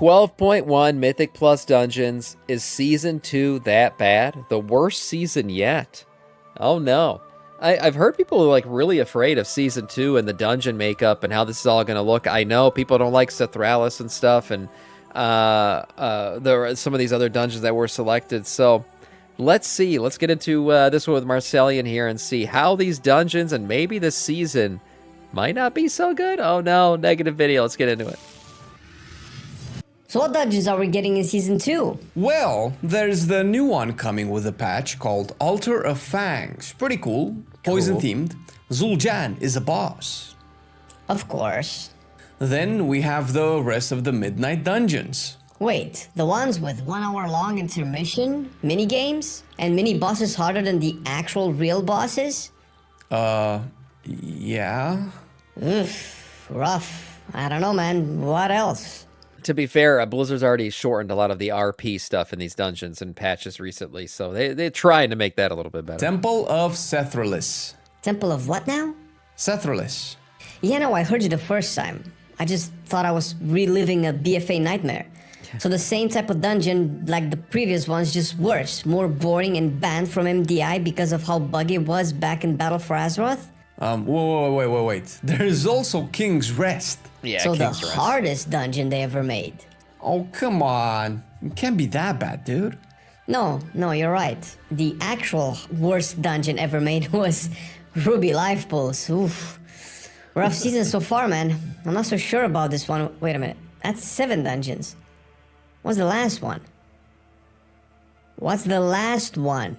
12.1 Mythic Plus Dungeons. Is Season 2 that bad? The worst season yet? Oh no. I've heard people are like really afraid of Season 2 and the dungeon makeup and how this is all going to look. I know people don't like Cethralis and stuff, and there are some of these other dungeons that were selected. So let's see. Let's get into this one with Marcellian here and see how these dungeons and maybe this season might not be so good. Oh no, negative video. Let's get into it. So what dungeons are we getting in Season 2? Well, there's the new one coming with a patch called Altar of Fangs. Pretty cool. Poison themed. Zul'Jan is a boss. Of course. Then we have the rest of the Midnight Dungeons. Wait, the ones with 1 hour long intermission, mini-games, and mini-bosses harder than the actual real bosses? Yeah? Oof, rough. I don't know, man. What else? To be fair, Blizzard's already shortened a lot of the RP stuff in these dungeons and patches recently, so they're trying to make that a little bit better. Temple of Sethralis. Temple of what now? Sethralis. Yeah, no, I heard you the first time. I just thought I was reliving a BFA nightmare. So the same type of dungeon like the previous ones, just worse, more boring and banned from MDI because of how buggy it was back in Battle for Azeroth? Wait. There's also King's Rest. Yeah, so King's the Rest. hardest dungeon they ever made. Oh, come on. It can't be that bad, dude. No, you're right. The actual worst dungeon ever made was Ruby Life Pulse. Oof. Rough season so far, man. I'm not so sure about this one. Wait a minute. That's 7 dungeons. What's the last one? What's the last one?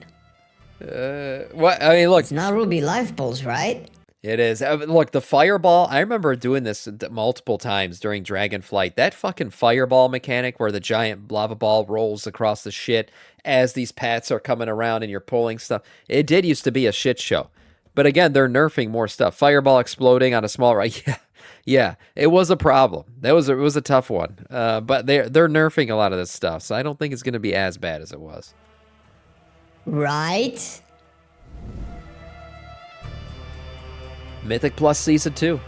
What? I mean, look. It's not Ruby Life Pulse, right? It is. Look, the fireball, I remember doing this multiple times during Dragonflight. That fucking fireball mechanic where the giant lava ball rolls across the shit as these pats are coming around and you're pulling stuff. It did used to be a shit show. But again, they're nerfing more stuff. Fireball exploding on a small right. Yeah, it was a problem. It was a tough one. But they're nerfing a lot of this stuff, so I don't think it's going to be as bad as it was. Right? Mythic Plus Season 2.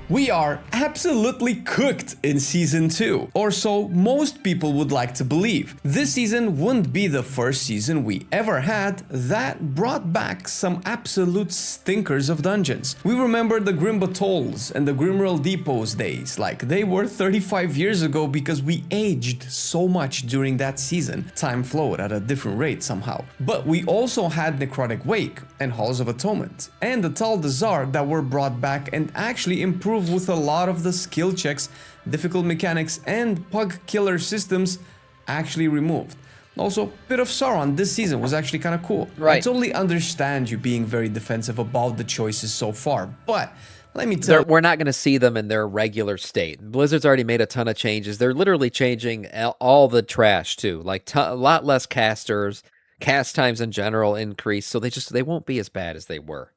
We are absolutely cooked in Season 2, or so most people would like to believe. This season wouldn't be the first season we ever had that brought back some absolute stinkers of dungeons. We remember the Grim Battles and the Grimroll Depots days like they were 35 years ago because we aged so much during that season. Time flowed at a different rate somehow. But we also had Necrotic Wake and Halls of Atonement and the Tal Dazar that were brought back and actually improved with a lot of the skill checks, difficult mechanics, and pug killer systems actually removed. Also, bit of Sauron this season was actually kind of cool. Right. I totally understand you being very defensive about the choices so far, but let me tell you. We're not going to see them in their regular state. Blizzard's already made a ton of changes. They're literally changing all the trash too, like a lot less casters, cast times in general increase, so they won't be as bad as they were.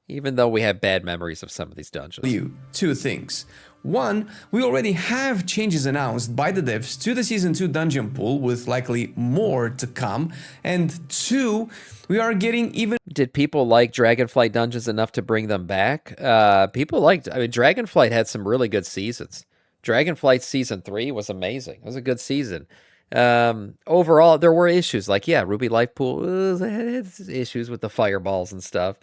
Even though we have bad memories of some of these dungeons. Two things. One, we already have changes announced by the devs to the Season 2 dungeon pool with likely more to come. And two, we are getting even... Did people like Dragonflight dungeons enough to bring them back? People liked... I mean, Dragonflight had some really good seasons. Dragonflight Season 3 was amazing. It was a good season. Overall, there were issues. Like, yeah, Ruby Life Pool had issues with the fireballs and stuff.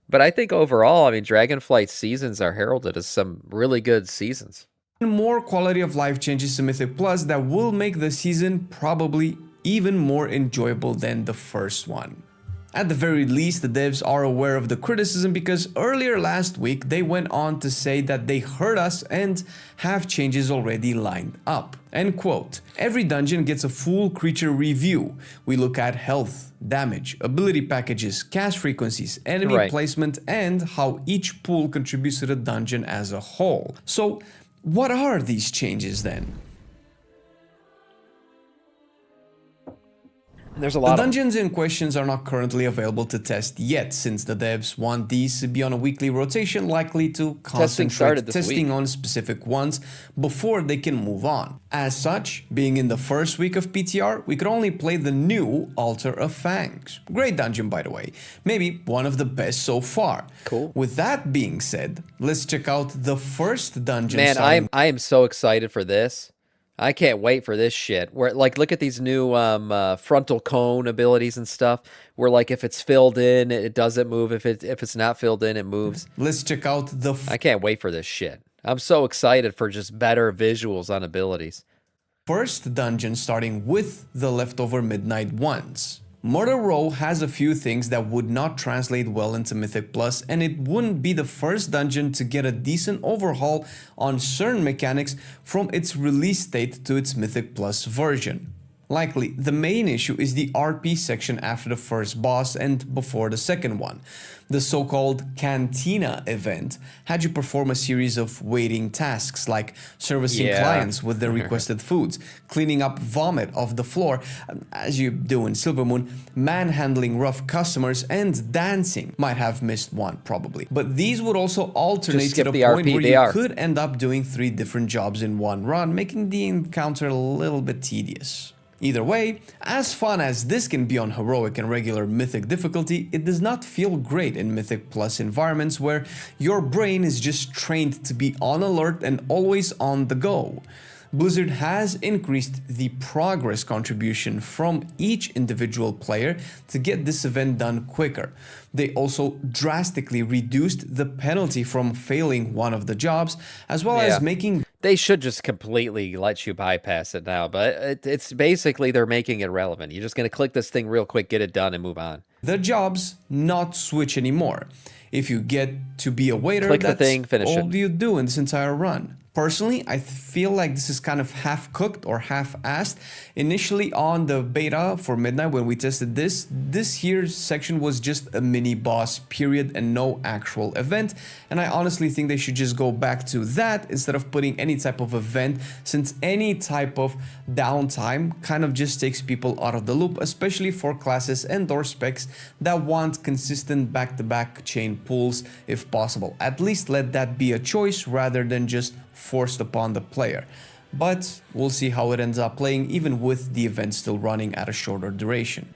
But I think overall, I mean, Dragonflight seasons are heralded as some really good seasons. More quality of life changes to Mythic Plus that will make the season probably even more enjoyable than the first one. At the very least, the devs are aware of the criticism because earlier last week they went on to say that they heard us and have changes already lined up. End quote. Every dungeon gets a full creature review. We look at health, damage, ability packages, cast frequencies, enemy placement, and how each pool contributes to the dungeon as a whole. So, what are these changes then? There's a lot The dungeons in questions are not currently available to test yet, since the devs want these to be on a weekly rotation, likely to concentrate testing on specific ones before they can move on. As such, being in the first week of PTR, we could only play the new Altar of Fangs. Great dungeon, by the way. Maybe one of the best so far. Cool. With that being said, let's check out the first dungeon. Man, I am so excited for this. I can't wait for this shit. Where like look at these new frontal cone abilities and stuff. Where like if it's filled in, it doesn't move. If it's not filled in, it moves. Let's check out the I can't wait for this shit. I'm so excited for just better visuals on abilities. first dungeon, starting with the leftover Midnight Ones. Murder Row has a few things that would not translate well into Mythic Plus, and it wouldn't be the first dungeon to get a decent overhaul on certain mechanics from its release date to its Mythic Plus version. Likely, the main issue is the RP section after the first boss and before the second one. The so-called Cantina event had you perform a series of waiting tasks like servicing clients with their requested foods, cleaning up vomit off the floor, as you do in Silvermoon, manhandling rough customers, and dancing. Might have missed one, probably. But these would also alternate to the point where you could end up doing 3 different jobs in one run, making the encounter a little bit tedious. Either way, as fun as this can be on heroic and regular mythic difficulty, it does not feel great in Mythic Plus environments where your brain is just trained to be on alert and always on the go. Blizzard has increased the progress contribution from each individual player to get this event done quicker. They also drastically reduced the penalty from failing one of the jobs, as well as making... They should just completely let you bypass it now, but it's basically they're making it relevant. You're just going to click this thing real quick, get it done, and move on. The jobs not switch anymore. If you get to be a waiter, click that's the thing, finish all you do in this entire run. Personally, I feel like this is kind of half-cooked or half-assed. Initially on the beta for Midnight, when we tested this here section was just a mini-boss period and no actual event. And I honestly think they should just go back to that instead of putting any type of event, since any type of downtime kind of just takes people out of the loop, especially for classes and or specs that want consistent back-to-back chain pulls if possible. At least let that be a choice rather than just forced upon the player. But we'll see how it ends up playing, even with the event still running at a shorter duration.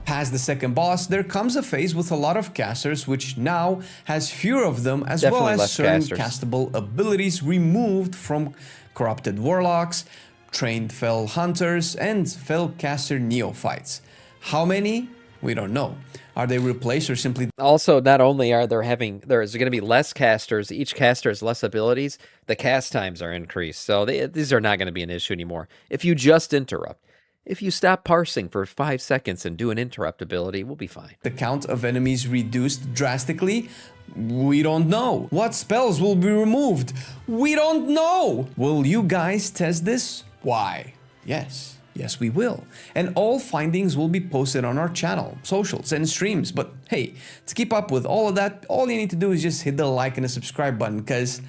Past the second boss, there comes a phase with a lot of casters, which now has fewer of them, as well as certain castable abilities removed from corrupted warlocks, trained fel hunters, and fel caster neophytes. How many? We don't know. Are they replaced or simply... Also, not only are there's going to be less casters, each caster has less abilities, the cast times are increased. So these are not going to be an issue anymore. If you just interrupt, if you stop parsing for 5 seconds and do an interrupt ability, we'll be fine. The count of enemies reduced drastically? We don't know. What spells will be removed? We don't know. Will you guys test this? Why? Yes. Yes, we will. And all findings will be posted on our channel, socials, and streams. But hey, to keep up with all of that, all you need to do is just hit the like and the subscribe button, because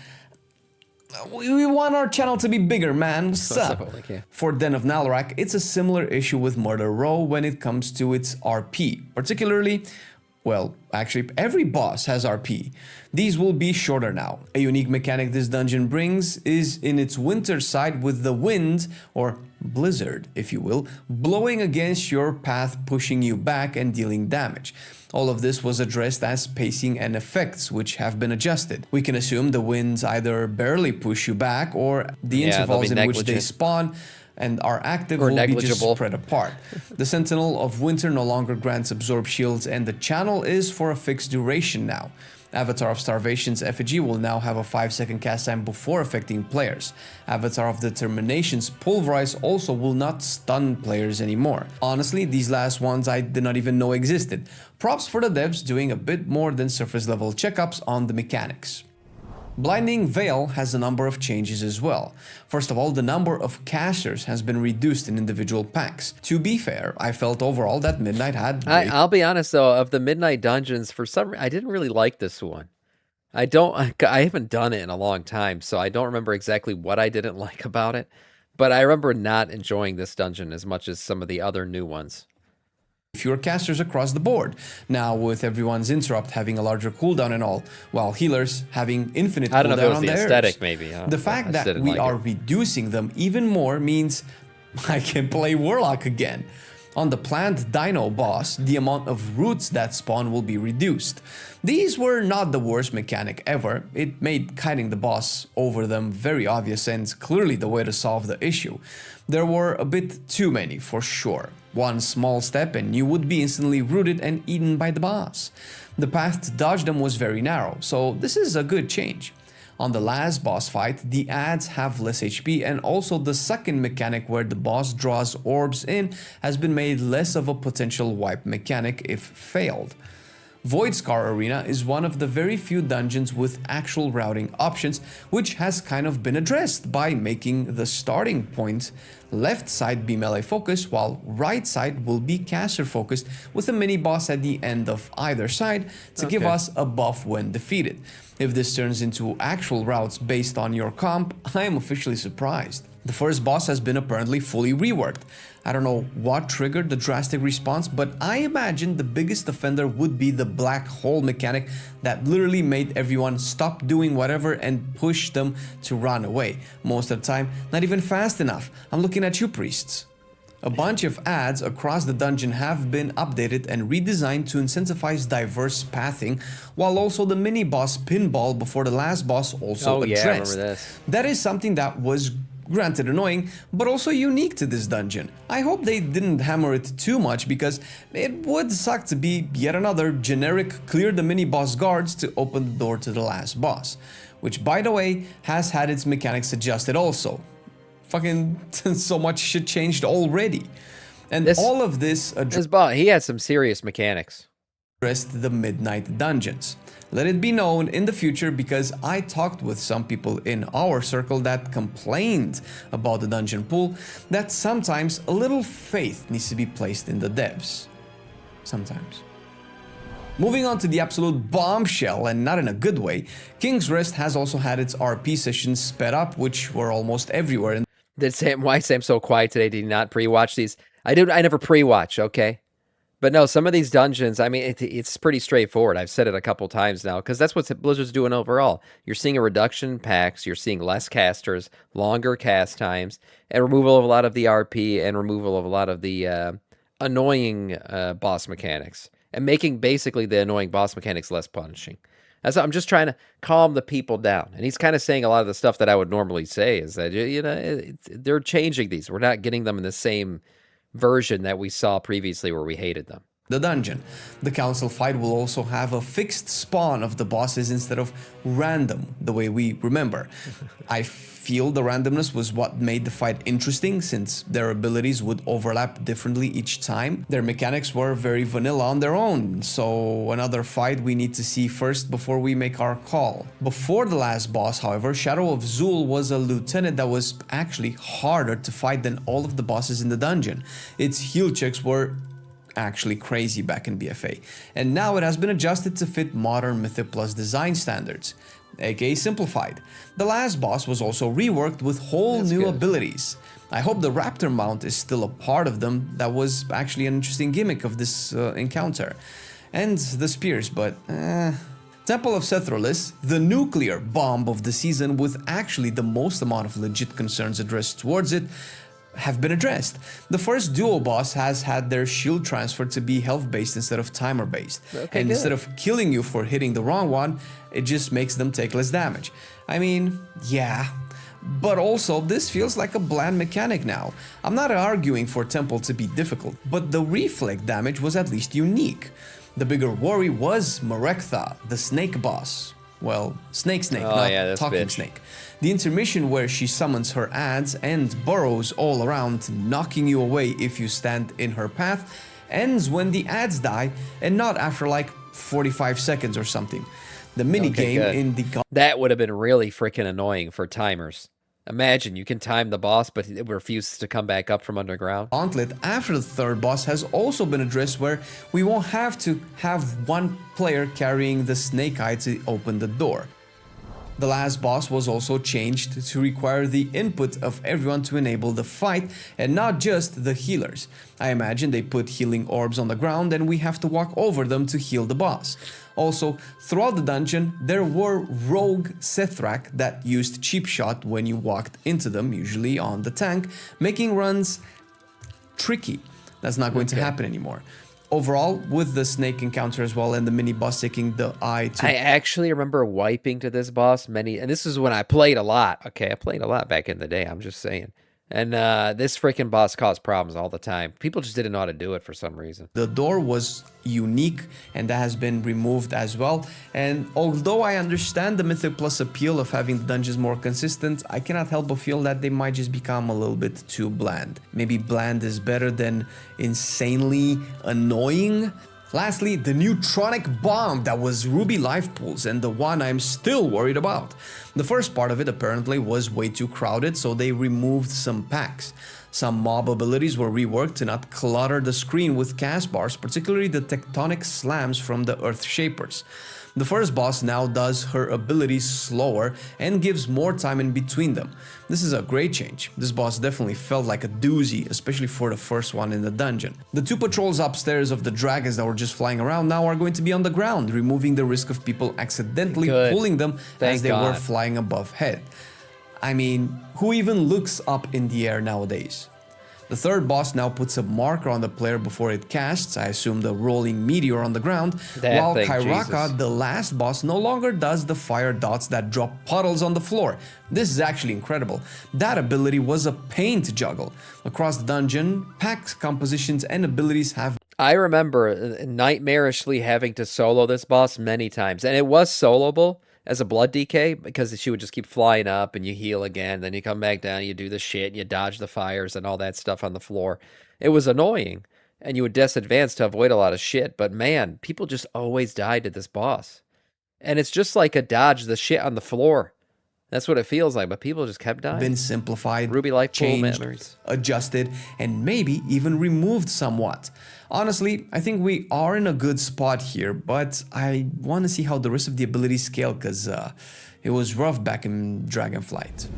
we want our channel to be bigger, man. What's up? For Den of Nalarak, it's a similar issue with Murder Row when it comes to its RP. Particularly, well, actually, every boss has RP. These will be shorter now. A unique mechanic this dungeon brings is in its winter side, with the wind, or blizzard, if you will, blowing against your path, pushing you back and dealing damage. All of this was addressed as pacing and effects, which have been adjusted. We can assume the winds either barely push you back, or the intervals in which they spawn and are active will be just spread apart. The Sentinel of Winter no longer grants absorb shields, and the channel is for a fixed duration now. Avatar of Starvation's effigy will now have a 5-second cast time before affecting players. Avatar of Determination's Pulverize also will not stun players anymore. Honestly, these last ones I did not even know existed. Props for the devs doing a bit more than surface level checkups on the mechanics. Blinding Veil has a number of changes as well. First of all, the number of casters has been reduced in individual packs. To be fair, I felt overall that Midnight had... I'll be honest though, of the Midnight Dungeons, for some reason, I didn't really like this one. I haven't done it in a long time, so I don't remember exactly what I didn't like about it. But I remember not enjoying this dungeon as much as some of the other new ones. Fewer casters across the board. Now, with everyone's interrupt having a larger cooldown and all, while healers having infinite cooldown on theirs. I don't know if it was the aesthetic, maybe. The fact that we are reducing them even more means I can play Warlock again. On the plant dino boss, the amount of roots that spawn will be reduced. These were not the worst mechanic ever. It made kiting the boss over them very obvious and clearly the way to solve the issue. There were a bit too many for sure. One small step and you would be instantly rooted and eaten by the boss. The path to dodge them was very narrow, so this is a good change. On the last boss fight, the ads have less HP, and also the second mechanic where the boss draws orbs in has been made less of a potential wipe mechanic if failed. Void Scar Arena is one of the very few dungeons with actual routing options, which has kind of been addressed by making the starting point left side be melee focused while right side will be caster focused, with a mini boss at the end of either side to give us a buff when defeated. If this turns into actual routes based on your comp, I am officially surprised. The first boss has been apparently fully reworked. I don't know what triggered the drastic response, but I imagine the biggest offender would be the black hole mechanic that literally made everyone stop doing whatever and push them to run away. Most of the time, not even fast enough. I'm looking at you, priests. A bunch of ads across the dungeon have been updated and redesigned to incentivize diverse pathing, while also the mini-boss pinball before the last boss also addressed. Yeah, I remember this. That is something that was granted annoying, but also unique to this dungeon. I hope they didn't hammer it too much because it would suck to be yet another generic clear the mini-boss guards to open the door to the last boss, which by the way has had its mechanics adjusted also. Fucking so much shit changed already. And all of this he had some serious mechanics. Addressed the midnight dungeons. Let it be known in the future, because I talked with some people in our circle that complained about the dungeon pool, that sometimes a little faith needs to be placed in the devs. Sometimes. Moving on to the absolute bombshell, and not in a good way, King's Rest has also had its RP sessions sped up, which were almost everywhere. Why Sam so quiet today? Did he not pre-watch these? I never pre-watch, okay? But no, some of these dungeons, I mean, it's pretty straightforward. I've said it a couple times now, because that's what Blizzard's doing overall. You're seeing a reduction in packs, you're seeing less casters, longer cast times, and removal of a lot of the RP, and removal of a lot of the annoying boss mechanics, and making basically the annoying boss mechanics less punishing. I'm just trying to calm the people down. And he's kind of saying a lot of the stuff that I would normally say, is that, you know, they're changing these. We're not getting them in the same version that we saw previously where we hated them. The dungeon. The council fight will also have a fixed spawn of the bosses instead of random, the way we remember. I feel the randomness was what made the fight interesting, since their abilities would overlap differently each time. Their mechanics were very vanilla on their own, so another fight we need to see first before we make our call. Before the last boss, however, Shadow of Zul was a lieutenant that was actually harder to fight than all of the bosses in the dungeon. Its heal checks were actually crazy back in BFA, and now it has been adjusted to fit modern Mythic Plus design standards, aka simplified. The last boss was also reworked with whole new abilities. I hope the Raptor mount is still a part of them. That was actually an interesting gimmick of this encounter. And the spears, but Temple of Sethrolis, the nuclear bomb of the season with actually the most amount of legit concerns addressed towards it, have been addressed. The first duo boss has had their shield transferred to be health based instead of timer based. And instead of killing you for hitting the wrong one, it just makes them take less damage. I mean, yeah, but also this feels like a bland mechanic now. I'm not arguing for Temple to be difficult, but the reflect damage was at least unique. The bigger worry was Merektha, the snake boss. Well, snake, not talking snake. The intermission where she summons her ads and burrows all around, knocking you away if you stand in her path, ends when the ads die, and not after like 45 seconds or something. The minigame in the... That would have been really freaking annoying for timers. Imagine, you can time the boss, but it refuses to come back up from underground. Gauntlet after the third boss has also been addressed, where we won't have to have one player carrying the snake eye to open the door. The last boss was also changed to require the input of everyone to enable the fight, and not just the healers. I imagine they put healing orbs on the ground and we have to walk over them to heal the boss. Also, throughout the dungeon, there were rogue Sethrak that used cheap shot when you walked into them, usually on the tank, making runs tricky. That's not going to happen anymore. Overall, with the snake encounter as well and the mini boss taking the eye to... I actually remember wiping to this boss and this is when I played a lot. Okay, I played a lot back in the day, I'm just saying. And this freaking boss caused problems all the time. People just didn't know how to do it for some reason. The door was unique, and that has been removed as well. And although I understand the Mythic Plus appeal of having the dungeons more consistent, I cannot help but feel that they might just become a little bit too bland. Maybe bland is better than insanely annoying. Lastly, the neutronic bomb that was Ruby life pools, and the one I'm still worried about. The first part of it apparently was way too crowded, so they removed some packs. Some mob abilities were reworked to not clutter the screen with cast bars, particularly the tectonic slams from the Earth Shapers. The first boss now does her abilities slower and gives more time in between them. This is a great change. This boss definitely felt like a doozy, especially for the first one in the dungeon. The two patrols upstairs of the dragons that were just flying around now are going to be on the ground, removing the risk of people accidentally pulling them as they were flying above head. I mean, who even looks up in the air nowadays? The third boss now puts a marker on the player before it casts, I assume the rolling meteor on the ground, while Kairaka, the last boss, no longer does the fire dots that drop puddles on the floor. This is actually incredible. That ability was a pain to juggle. Across the dungeon, packs, compositions, and abilities have... I remember nightmarishly having to solo this boss many times, and it was soloable as a blood DK because she would just keep flying up and you heal again, then you come back down, you do the shit, and you dodge the fires and all that stuff on the floor. It was annoying, and you would disadvance to avoid a lot of shit, but man, people just always died to this boss. And it's just like a dodge the shit on the floor. That's what it feels like, but people just kept dying. Been simplified, Ruby life changed, memories, adjusted, and maybe even removed somewhat. Honestly, I think we are in a good spot here, but I want to see how the rest of the abilities scale, because it was rough back in Dragonflight.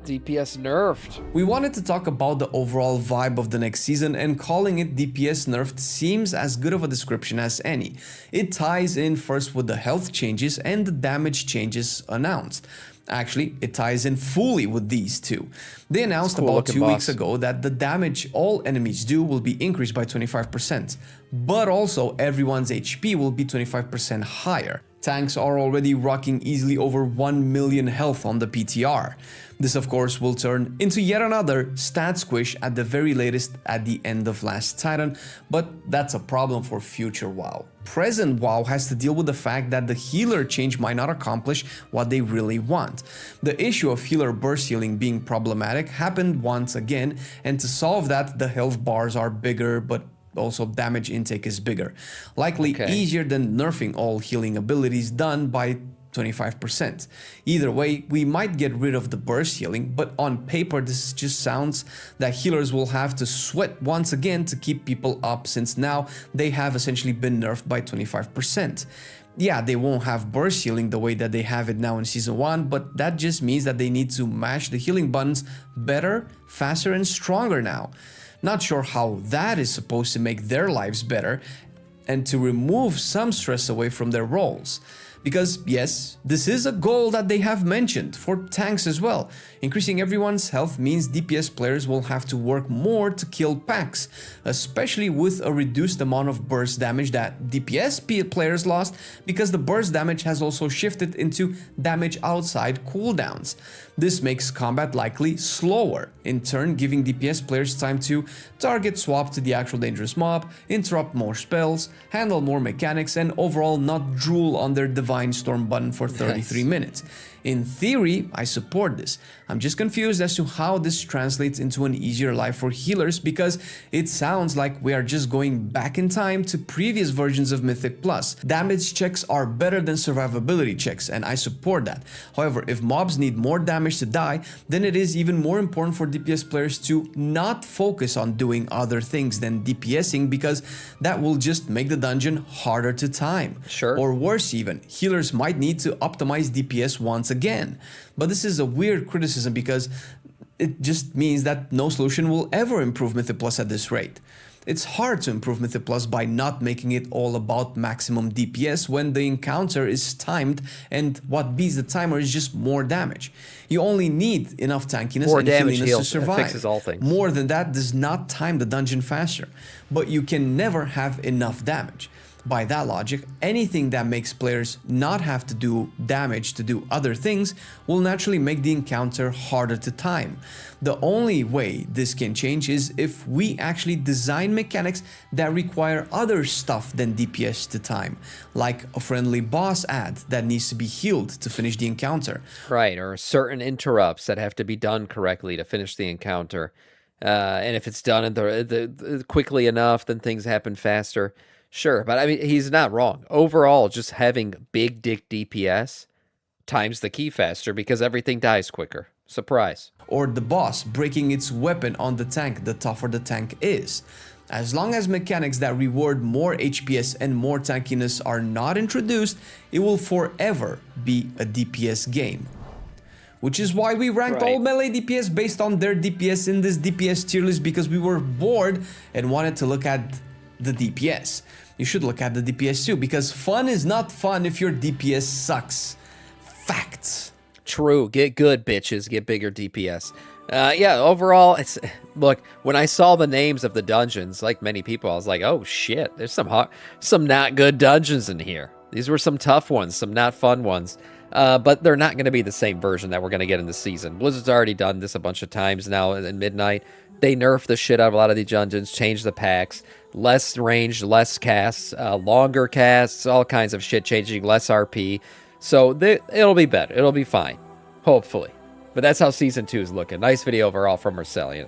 DPS nerfed. We wanted to talk about the overall vibe of the next season, and calling it DPS nerfed seems as good of a description as any. It ties in first with the health changes and the damage changes announced. Actually, it ties in fully with these two. They announced about 2 weeks ago that the damage all enemies do will be increased by 25%, but also everyone's HP will be 25% higher. Tanks are already rocking easily over 1 million health on the PTR. This of course will turn into yet another stat squish at the very latest at the end of Last Titan, but that's a problem for future WoW. Present WoW has to deal with the fact that the healer change might not accomplish what they really want. The issue of healer burst healing being problematic happened once again, and to solve that, the health bars are bigger, but also damage intake is bigger. Likely easier than nerfing all healing abilities done by 25%. Either way, we might get rid of the burst healing, but on paper this just sounds that healers will have to sweat once again to keep people up, since now they have essentially been nerfed by 25%. Yeah, they won't have burst healing the way that they have it now in Season 1, but that just means that they need to mash the healing buttons better, faster, and stronger now. Not sure how that is supposed to make their lives better and to remove some stress away from their roles. Because yes, this is a goal that they have mentioned for tanks as well. Increasing everyone's health means DPS players will have to work more to kill packs, especially with a reduced amount of burst damage that DPS players lost, because the burst damage has also shifted into damage outside cooldowns. This makes combat likely slower, in turn giving DPS players time to target swap to the actual dangerous mob, interrupt more spells, handle more mechanics, and overall not drool on their Divine Storm button for 33 minutes. In theory, I support this. I'm just confused as to how this translates into an easier life for healers, because it sounds like we are just going back in time to previous versions of Mythic Plus. Damage checks are better than survivability checks, and I support that. However, if mobs need more damage to die, then it is even more important for DPS players to not focus on doing other things than DPSing, because that will just make the dungeon harder to time. Or worse even, healers might need to optimize DPS once again. But this is a weird criticism, because it just means that no solution will ever improve Mythic Plus at this rate. It's hard to improve Mythic Plus by not making it all about maximum DPS when the encounter is timed, and what beats the timer is just more damage. You only need enough tankiness More and damage healiness heals, to survive. fixes all things. More than that does not time the dungeon faster, but you can never have enough damage. By that logic, anything that makes players not have to do damage to do other things will naturally make the encounter harder to time. The only way this can change is if we actually design mechanics that require other stuff than DPS to time, like a friendly boss ad that needs to be healed to finish the encounter. Right, or certain interrupts that have to be done correctly to finish the encounter. And if it's done quickly enough, then things happen faster. Sure, but I mean, he's not wrong. Overall, just having big dick DPS times the key faster because everything dies quicker. Surprise. Or the boss breaking its weapon on the tank the tougher the tank is. As long as mechanics that reward more HPS and more tankiness are not introduced, it will forever be a DPS game. Which is why we ranked all melee DPS based on their DPS in this DPS tier list, because we were bored and wanted to look at the DPS. You should look at the DPS too, because fun is not fun if your DPS sucks. Facts. True. Get good, bitches. Get bigger DPS. Yeah, overall, look, when I saw the names of the dungeons, like many people, I was like, oh shit, there's some not good dungeons in here. These were some tough ones, some not fun ones. But they're not going to be the same version that we're going to get in the season. Blizzard's already done this a bunch of times now in Midnight. They nerf the shit out of a lot of these dungeons, change the packs, less range, less casts, longer casts, all kinds of shit, changing less RP. So it'll be better. It'll be fine. Hopefully. But that's how Season 2 is looking. Nice video overall from Marcellian.